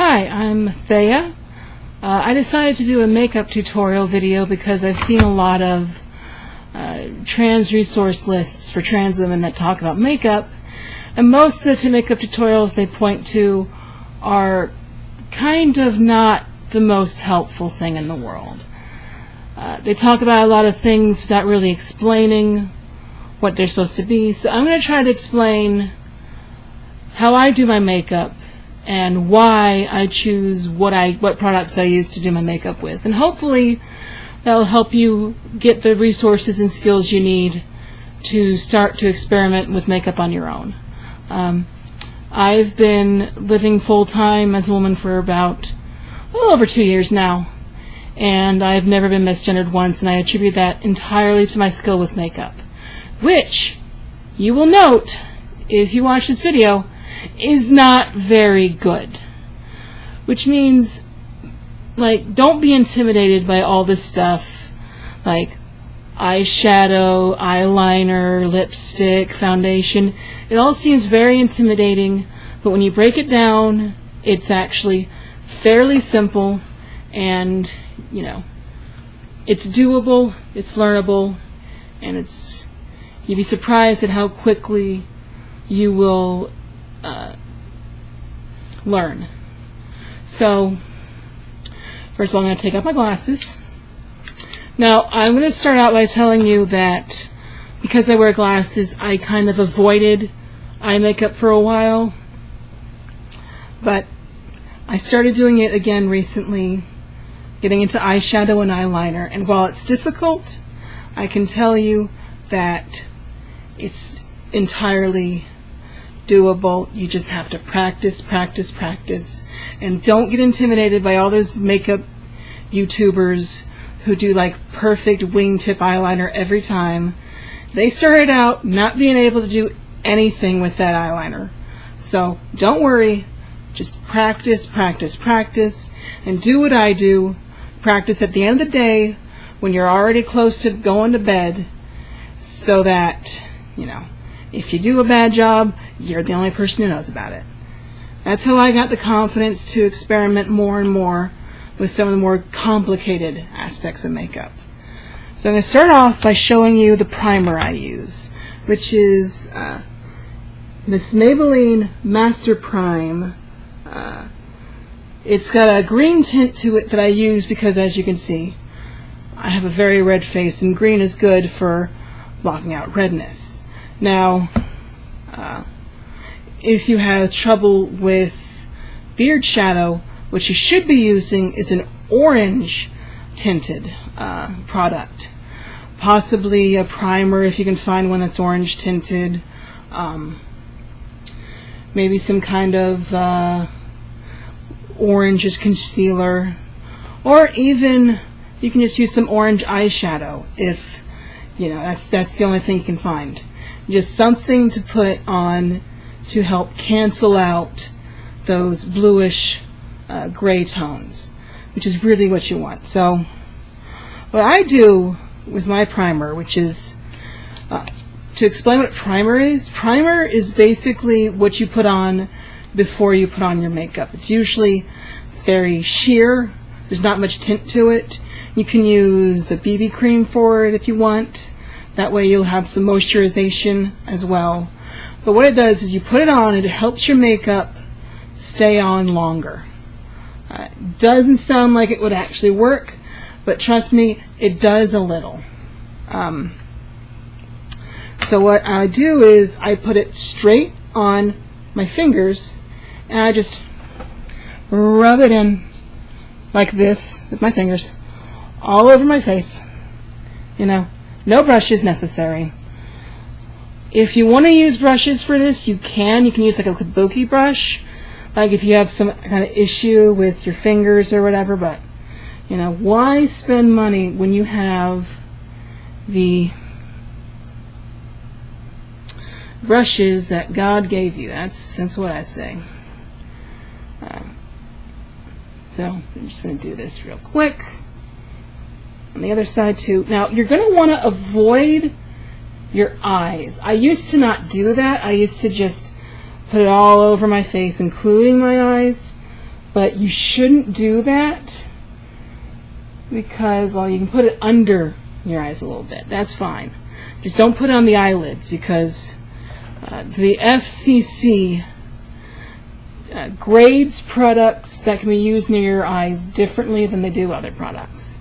Hi, I'm Thea. I decided to do a makeup tutorial video because I've seen a lot of trans resource lists for trans women that talk about makeup, and most of the makeup tutorials they point to are kind of not the most helpful thing in the world. They talk about a lot of things without really explaining what they're supposed to be, so I'm going to try to explain how I do my makeup and why I choose what products I use to do my makeup with. And hopefully that'll help you get the resources and skills you need to start to experiment with makeup on your own. I've been living full-time as a woman for about a little over 2 years now, and I've never been misgendered once, and I attribute that entirely to my skill with makeup, which you will note if you watch this video is not very good. Which means, like, don't be intimidated by all this stuff like eyeshadow, eyeliner, lipstick, foundation. It all seems very intimidating, but when you break it down, it's actually fairly simple, and you know, it's doable, it's learnable, and you'd be surprised at how quickly you will learn. So first of all, I'm going to take off my glasses. Now I'm going to start out by telling you that because I wear glasses, I kind of avoided eye makeup for a while, but I started doing it again recently, getting into eyeshadow and eyeliner, and while it's difficult, I can tell you that it's entirely doable. You just have to practice, practice, practice, and don't get intimidated by all those makeup YouTubers who do like perfect wingtip eyeliner every time. They started out not being able to do anything with that eyeliner. So don't worry, just practice, practice, practice, and do what I do. Practice at the end of the day when you're already close to going to bed, so that, you know, if you do a bad job, you're the only person who knows about it. That's how I got the confidence to experiment more and more with some of the more complicated aspects of makeup. So I'm going to start off by showing you the primer I use, which is this Maybelline Master Prime. It's got a green tint to it that I use because, as you can see, I have a very red face, and green is good for blocking out redness. Now, if you have trouble with beard shadow, what you should be using is an orange tinted product. Possibly a primer if you can find one that's orange tinted. Maybe some kind of orange concealer. Or even you can just use some orange eyeshadow if, you know, that's the only thing you can find. Just something to put on to help cancel out those bluish gray tones, which is really what you want. So what I do with my primer, which is to explain what primer is basically what you put on before you put on your makeup. It's usually very sheer. There's not much tint to it. You can use a BB cream for it if you want. That way you'll have some moisturization as well. But what it does is you put it on and it helps your makeup stay on longer. Doesn't sound like it would actually work, but trust me, it does a little. So what I do is I put it straight on my fingers and I just rub it in like this with my fingers all over my face. You know, no brushes necessary. If you want to use brushes for this, you can. You can use like a kabuki brush, like if you have some kind of issue with your fingers or whatever, but you know, why spend money when you have the brushes that God gave you? That's what I say. So I'm just going to do this real quick on the other side too. Now you're going to want to avoid your eyes. I used to not do that. I used to just put it all over my face, including my eyes. But you shouldn't do that because, well, you can put it under your eyes a little bit. That's fine. Just don't put it on the eyelids because the FCC grades products that can be used near your eyes differently than they do other products.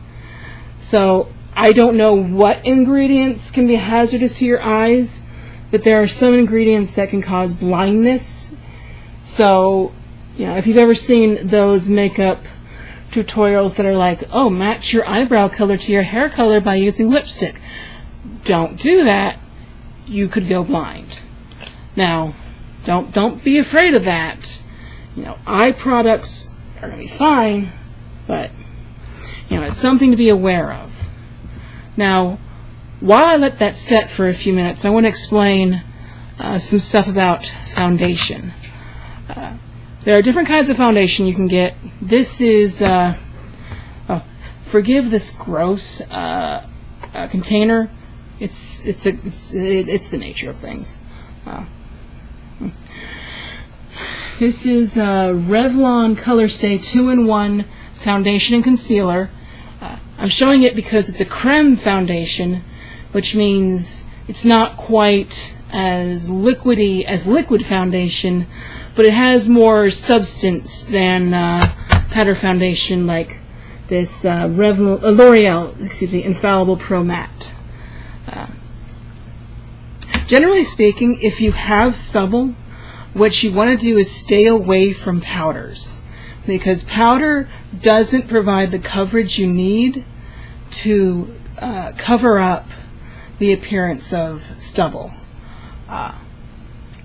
So I don't know what ingredients can be hazardous to your eyes, but there are some ingredients that can cause blindness. So, you know, if you've ever seen those makeup tutorials that are like, oh, match your eyebrow color to your hair color by using lipstick. Don't do that. You could go blind. Now, don't be afraid of that. You know, eye products are going to be fine, but, you know, it's something to be aware of. Now, while I let that set for a few minutes, I want to explain some stuff about foundation. There are different kinds of foundation you can get. This is, forgive this gross container. It's the nature of things. This is Revlon Color Stay 2-in-1 foundation and concealer. I'm showing it because it's a creme foundation, which means it's not quite as liquidy as liquid foundation, but it has more substance than powder foundation like this L'Oreal, Infallible Pro Matte. Generally speaking, if you have stubble, what you want to do is stay away from powders, because powder doesn't provide the coverage you need to cover up the appearance of stubble.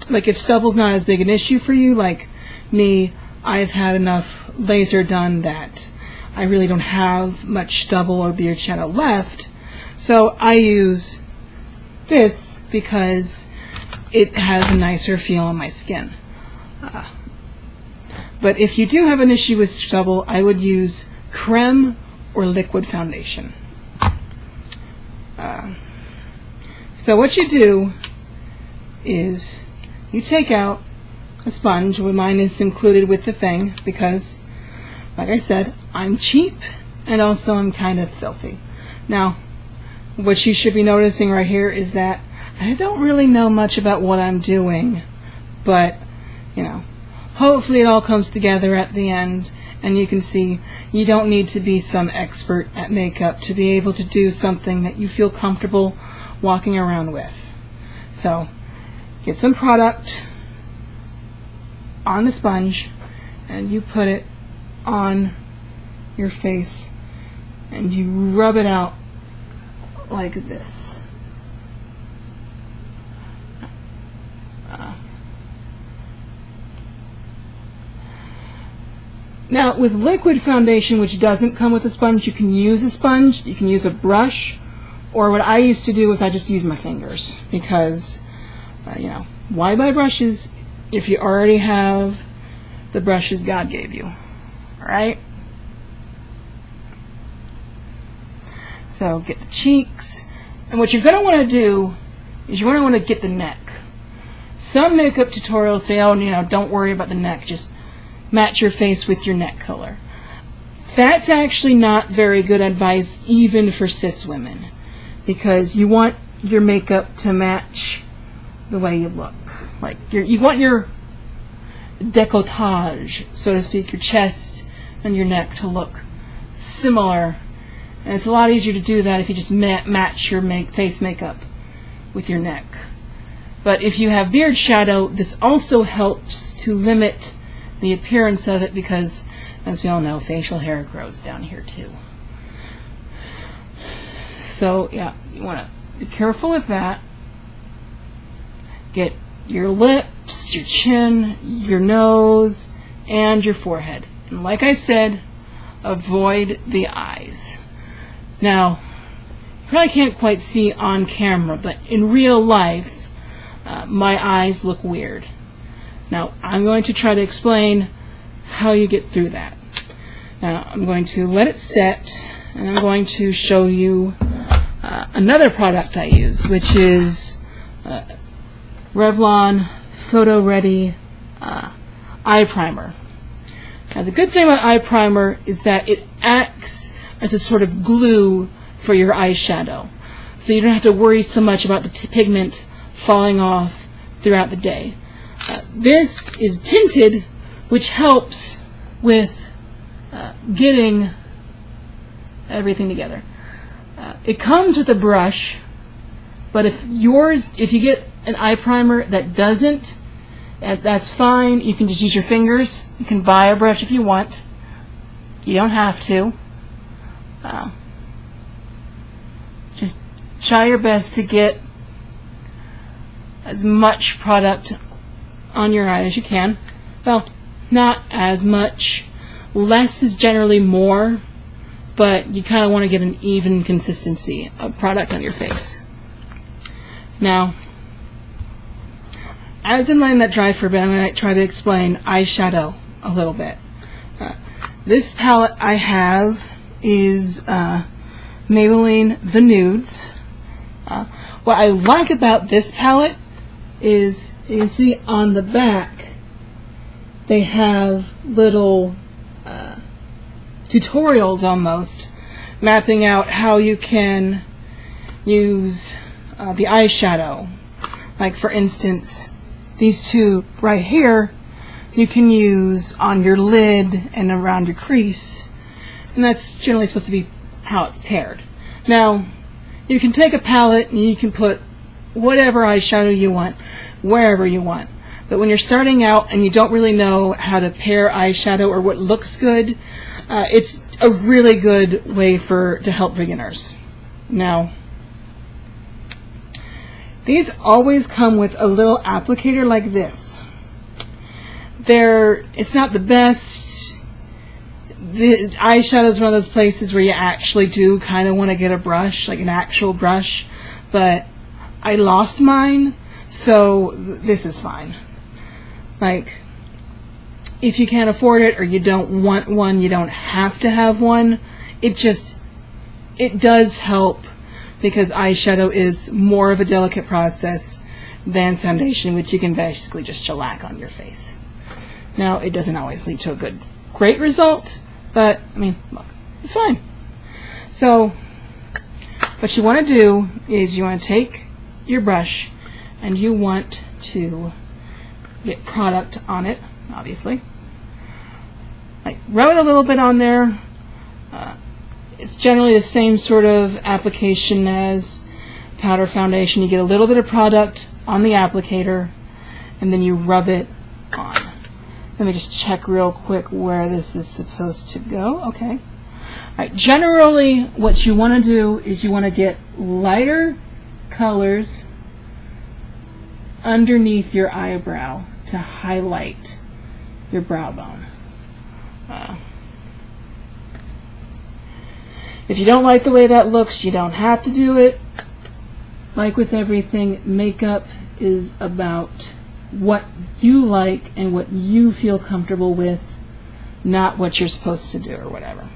Like if stubble's not as big an issue for you, like me, I've had enough laser done that I really don't have much stubble or beard shadow left, so I use this because it has a nicer feel on my skin. But if you do have an issue with stubble, I would use creme or liquid foundation. So what you do is you take out a sponge. Mine is included with the thing because, like I said, I'm cheap and also I'm kind of filthy. Now, what you should be noticing right here is that I don't really know much about what I'm doing, but, you know, hopefully it all comes together at the end and you can see you don't need to be some expert at makeup to be able to do something that you feel comfortable walking around with. So, get some product on the sponge and you put it on your face and you rub it out like this. Now, with liquid foundation, which doesn't come with a sponge, you can use a sponge, you can use a brush, or what I used to do is I just use my fingers because, you know, why buy brushes if you already have the brushes God gave you, right? So get the cheeks, and what you're going to want to do is you're going to want to get the neck. Some makeup tutorials say, oh, you know, don't worry about the neck, just match your face with your neck color. That's actually not very good advice even for cis women, because you want your makeup to match the way you look. Like you want your décolletage, so to speak, your chest and your neck to look similar. And it's a lot easier to do that if you just match your face makeup with your neck. But if you have beard shadow, this also helps to limit the appearance of it because, as we all know, facial hair grows down here too. So, yeah, you want to be careful with that. Get your lips, your chin, your nose, and your forehead. And like I said, avoid the eyes. Now, you probably can't quite see on camera, but in real life, my eyes look weird. Now, I'm going to try to explain how you get through that. Now, I'm going to let it set, and I'm going to show you another product I use, which is Revlon Photo Ready Eye Primer. Now the good thing about eye primer is that it acts as a sort of glue for your eyeshadow. So you don't have to worry so much about the pigment falling off throughout the day. This is tinted, which helps with getting everything together. It comes with a brush, but if you get an eye primer that doesn't, that's fine. You can just use your fingers. You can buy a brush if you want. You don't have to. Just try your best to get as much product on your eye as you can. Well, not as much. Less is generally more, but you kind of want to get an even consistency of product on your face. Now, as in letting that dry for a bit, I'm going to try to explain eyeshadow a little bit. This palette I have is Maybelline The Nudes. What I like about this palette is, you can see on the back, they have little tutorials almost, mapping out how you can use the eyeshadow. Like for instance, these two right here, you can use on your lid and around your crease, and that's generally supposed to be how it's paired. Now, you can take a palette and you can put whatever eyeshadow you want, wherever you want. But when you're starting out and you don't really know how to pair eyeshadow or what looks good, it's a really good way to help beginners. Now, these always come with a little applicator like this. It's not the best. The eyeshadow is one of those places where you actually do kind of want to get a brush, like an actual brush, but I lost mine, so this is fine. Like, if you can't afford it or you don't want one, you don't have to have one. It does help, because eyeshadow is more of a delicate process than foundation, which you can basically just shellac on your face. Now, it doesn't always lead to a great result, but, I mean, look, it's fine. So, what you want to do is you want to take your brush and you want to get product on it, obviously. Like, rub it a little bit on there. It's generally the same sort of application as powder foundation. You get a little bit of product on the applicator, and then you rub it on. Let me just check real quick where this is supposed to go. Okay. All right. Generally, what you want to do is you want to get lighter colors underneath your eyebrow to highlight your brow bone. If you don't like the way that looks, you don't have to do it. Like with everything, makeup is about what you like and what you feel comfortable with, not what you're supposed to do or whatever.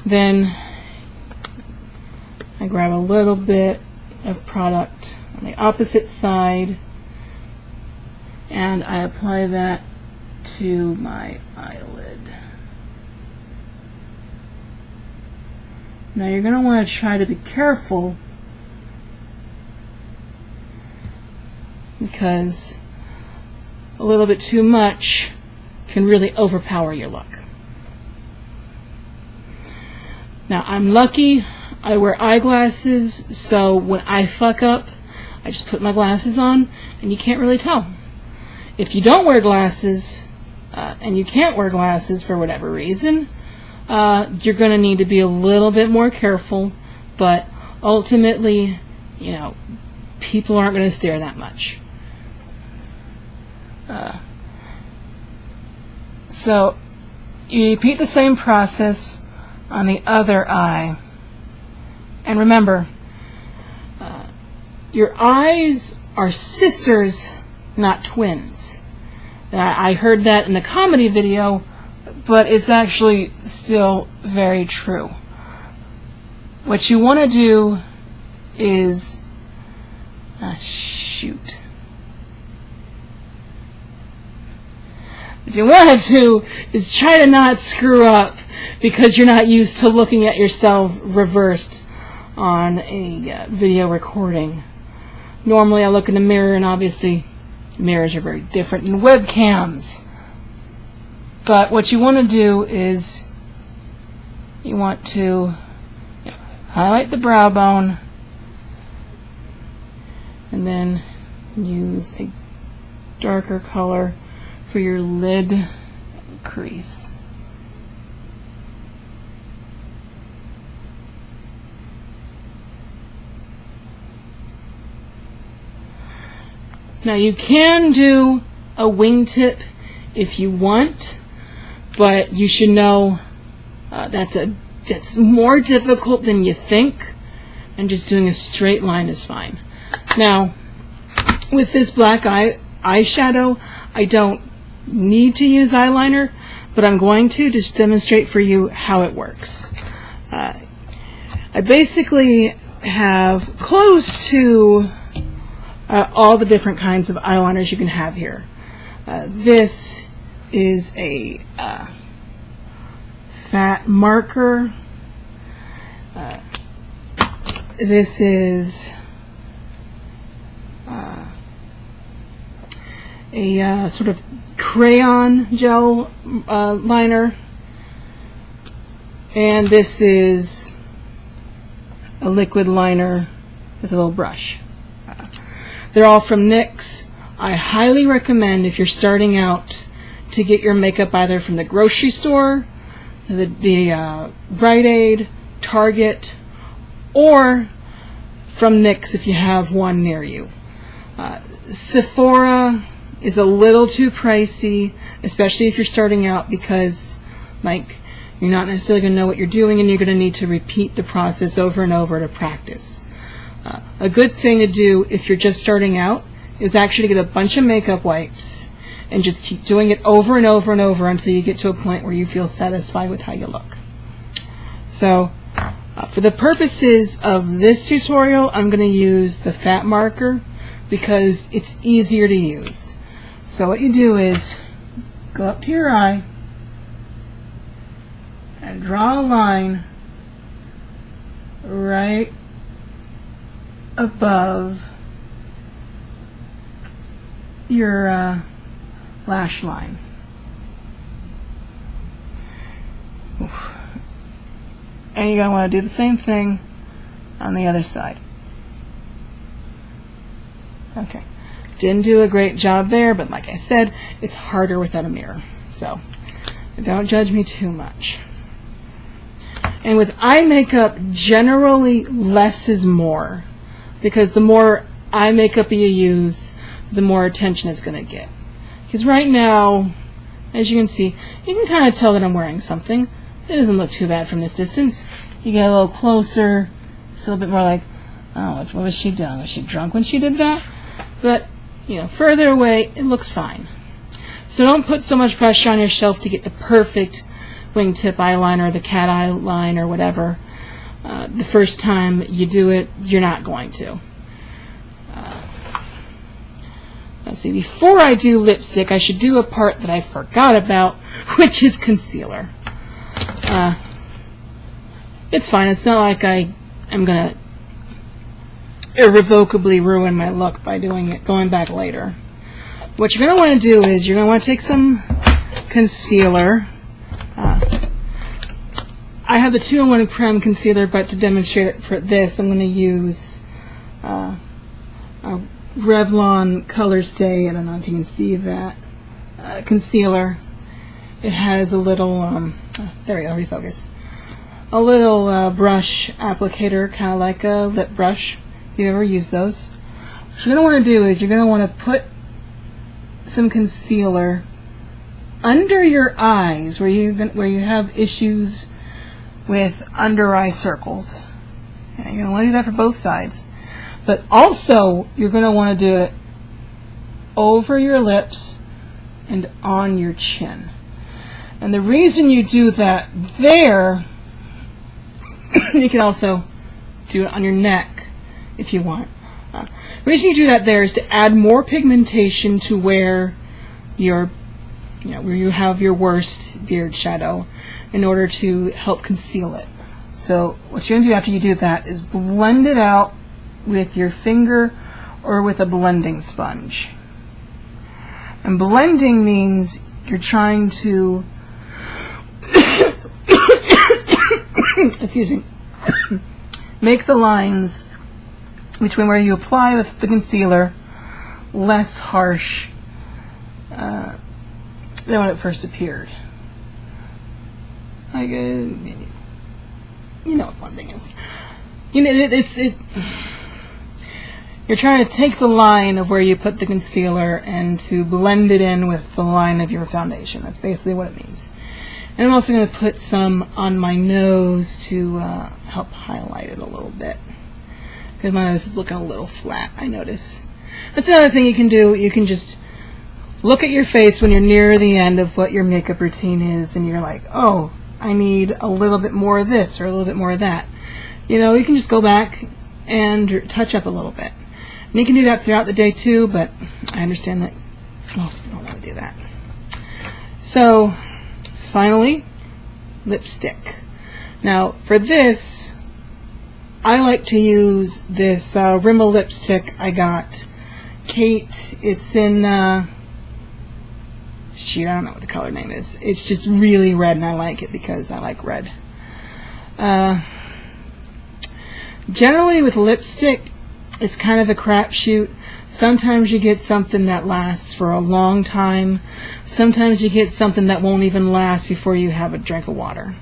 Then I grab a little bit of product on the opposite side and I apply that to my eyelid. Now you're going to want to try to be careful, because a little bit too much can really overpower your look. Now, I'm lucky. I wear eyeglasses, so when I fuck up, I just put my glasses on, and you can't really tell. If you don't wear glasses, and you can't wear glasses for whatever reason, you're going to need to be a little bit more careful, but ultimately, you know, people aren't going to stare that much. So you repeat the same process on the other eye. And remember, your eyes are sisters, not twins. I heard that in the comedy video, but it's actually still very true. What you want to do is What you want to do is try to not screw up because you're not used to looking at yourself reversed on a video recording. Normally I look in the mirror, and obviously mirrors are very different than webcams. But what you want to do is you want to highlight the brow bone and then use a darker color for your lid crease. Now you can do a wingtip if you want, but you should know that's more difficult than you think, and just doing a straight line is fine. Now, with this black eyeshadow, I don't need to use eyeliner, but I'm going to just demonstrate for you how it works. I basically have close to all the different kinds of eyeliners you can have here. This is a fat marker. This is a sort of crayon gel liner, and this is a liquid liner with a little brush. They're all from NYX. I highly recommend, if you're starting out, to get your makeup either from the grocery store, the Rite Aid, Target, or from NYX if you have one near you. Sephora is a little too pricey, especially if you're starting out, because you're not necessarily going to know what you're doing, and you're going to need to repeat the process over and over to practice. A good thing to do if you're just starting out is actually get a bunch of makeup wipes and just keep doing it over and over and over until you get to a point where you feel satisfied with how you look. So for the purposes of this tutorial, I'm going to use the fat marker because it's easier to use. So what you do is go up to your eye and draw a line right above your lash line. Oof. And you're going to want to do the same thing on the other side. Okay. Didn't do a great job there, but like I said, it's harder without a mirror. So don't judge me too much. And with eye makeup, generally less is more, because the more eye makeup you use, the more attention it's going to get. Because right now, as you can see, you can kind of tell that I'm wearing something. It doesn't look too bad from this distance. You get a little closer, it's a little bit more like, oh, what was she doing? Was she drunk when she did that? But, further away, it looks fine. So don't put so much pressure on yourself to get the perfect wingtip eyeliner, the cat eye line, or whatever. The first time you do it, you're not going to. Let's see, before I do lipstick, I should do a part that I forgot about, which is concealer. It's fine. It's not like I'm going to irrevocably ruin my look by doing it, going back later. What you're going to want to do is you're going to want to take some concealer. I have the 2-in-1 Creme concealer, but to demonstrate it for this, I'm going to use a Revlon Color Stay. I don't know if you can see that concealer. It has a little there we go, refocus, a little brush applicator, kind of like a lip brush, if you ever use those. What you're going to want to do is you're going to want to put some concealer under your eyes where you have issues with under eye circles. And you're going to want to do that for both sides. But also, you're going to want to do it over your lips and on your chin. And the reason you do that there, you can also do it on your neck if you want. The reason you do that there is to add more pigmentation to where your where you have your worst beard shadow, in order to help conceal it. So what you're going to do after you do that is blend it out with your finger or with a blending sponge. And blending means you're trying to excuse me, make the lines between where you apply the concealer less harsh than when it first appeared. Like, you know what blending is. You're trying to take the line of where you put the concealer and to blend it in with the line of your foundation. That's basically what it means. And I'm also going to put some on my nose to help highlight it a little bit, because my nose is looking a little flat, I notice. That's another thing you can do. You can just look at your face when you're near the end of what your makeup routine is, and you're like, oh, I need a little bit more of this or a little bit more of that. You can just go back and touch up a little bit. And you can do that throughout the day too, but I understand that most people don't want to do that. So, finally, lipstick. Now, for this, I like to use this Rimmel lipstick I got. Kate, it's in, shoot, I don't know what the color name is. It's just really red, and I like it because I like red. Generally with lipstick, it's kind of a crapshoot. Sometimes you get something that lasts for a long time. Sometimes you get something that won't even last before you have a drink of water.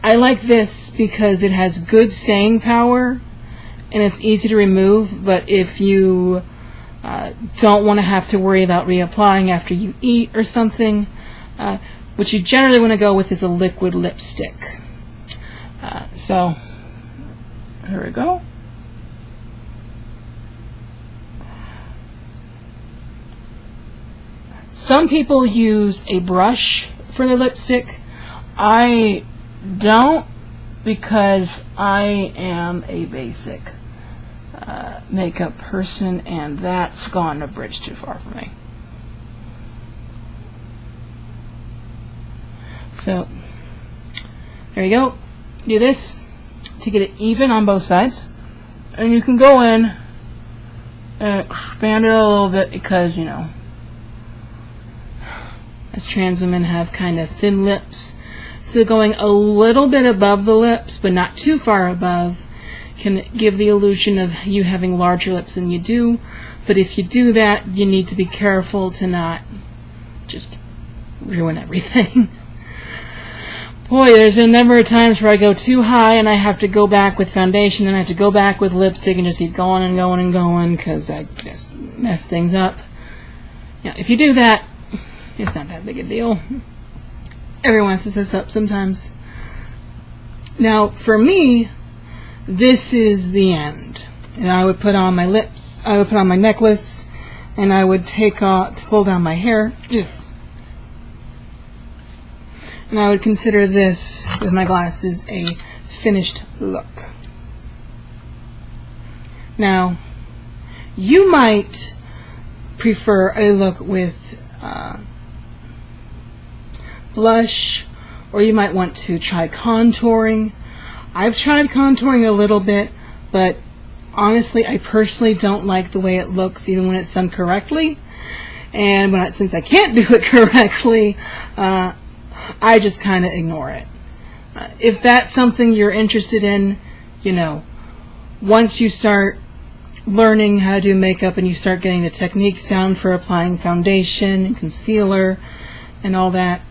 I like this because it has good staying power and it's easy to remove, but if you don't want to have to worry about reapplying after you eat or something, what you generally want to go with is a liquid lipstick. So, here we go. Some people use a brush for their lipstick. I don't, because I am a basic makeup person, and that's gone a bridge too far for me. So, there you go. Do this to get it even on both sides. And you can go in and expand it a little bit because, as trans women have kind of thin lips. So going a little bit above the lips, but not too far above, can give the illusion of you having larger lips than you do. But if you do that, you need to be careful to not just ruin everything. Boy, there's been a number of times where I go too high and I have to go back with foundation, and I have to go back with lipstick and just keep going and going and going because I just mess things up. If you do that, it's not that big a deal. Everyone messes this up sometimes. Now, for me, this is the end. And I would put on my lips, I would put on my necklace, and I would pull down my hair. And I would consider this, with my glasses, a finished look. Now, you might prefer a look with blush, or you might want to try contouring. I've tried contouring a little bit, but honestly, I personally don't like the way it looks even when it's done correctly. And since I can't do it correctly, I just kind of ignore it. If that's something you're interested in, once you start learning how to do makeup and you start getting the techniques down for applying foundation and concealer and all that,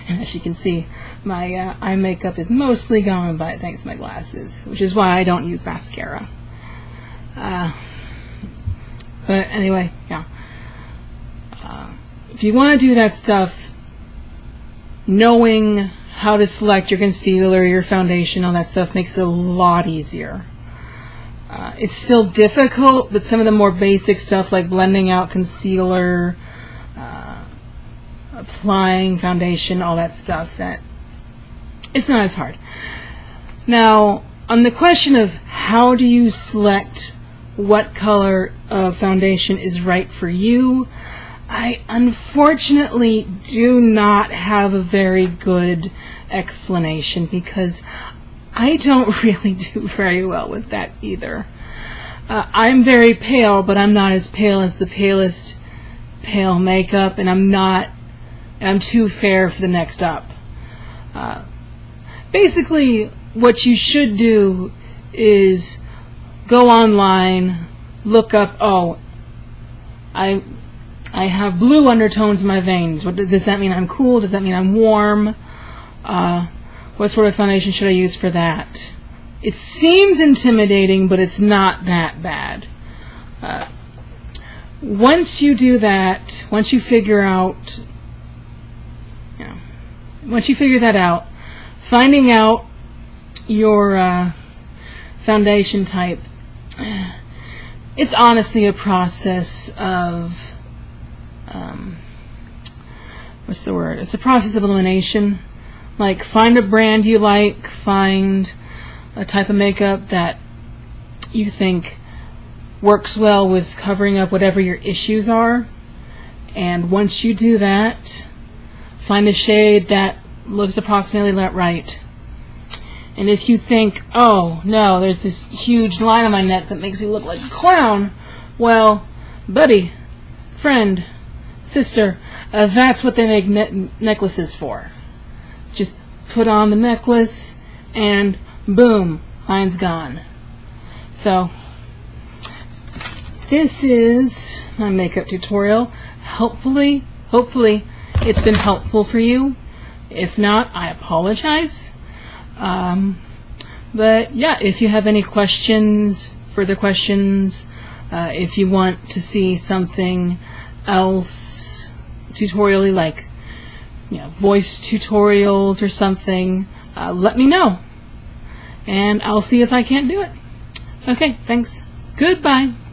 and as you can see, my eye makeup is mostly gone by thanks to my glasses, which is why I don't use mascara. But anyway, if you want to do that stuff, knowing how to select your concealer, your foundation, all that stuff makes it a lot easier. It's still difficult, but some of the more basic stuff like blending out concealer, applying foundation, all that stuff, that it's not as hard. Now, on the question of how do you select what color of foundation is right for you, I unfortunately do not have a very good explanation because I don't really do very well with that either. I'm very pale, but I'm not as pale as the palest pale makeup, and I'm too fair for the next up. Basically, what you should do is go online, look up, oh, I have blue undertones in my veins. Does that mean I'm cool? Does that mean I'm warm? What sort of foundation should I use for that? It seems intimidating, but it's not that bad. Once you do that, once you figure that out, finding out your foundation type, it's honestly a process of what's the word? It's a process of elimination. Like, find a brand you like, find a type of makeup that you think works well with covering up whatever your issues are, and once you do that, find a shade that looks approximately right. And if you think, oh no, there's this huge line on my neck that makes me look like a clown, well, buddy, friend, sister, that's what they make necklaces for. Just put on the necklace and boom, mine's gone. So this is my makeup tutorial. Hopefully it's been helpful for you. If not, I apologize. But yeah, if you have any questions, further questions, if you want to see something else tutorially, like voice tutorials or something, let me know, and I'll see if I can't do it. Okay, thanks. Goodbye.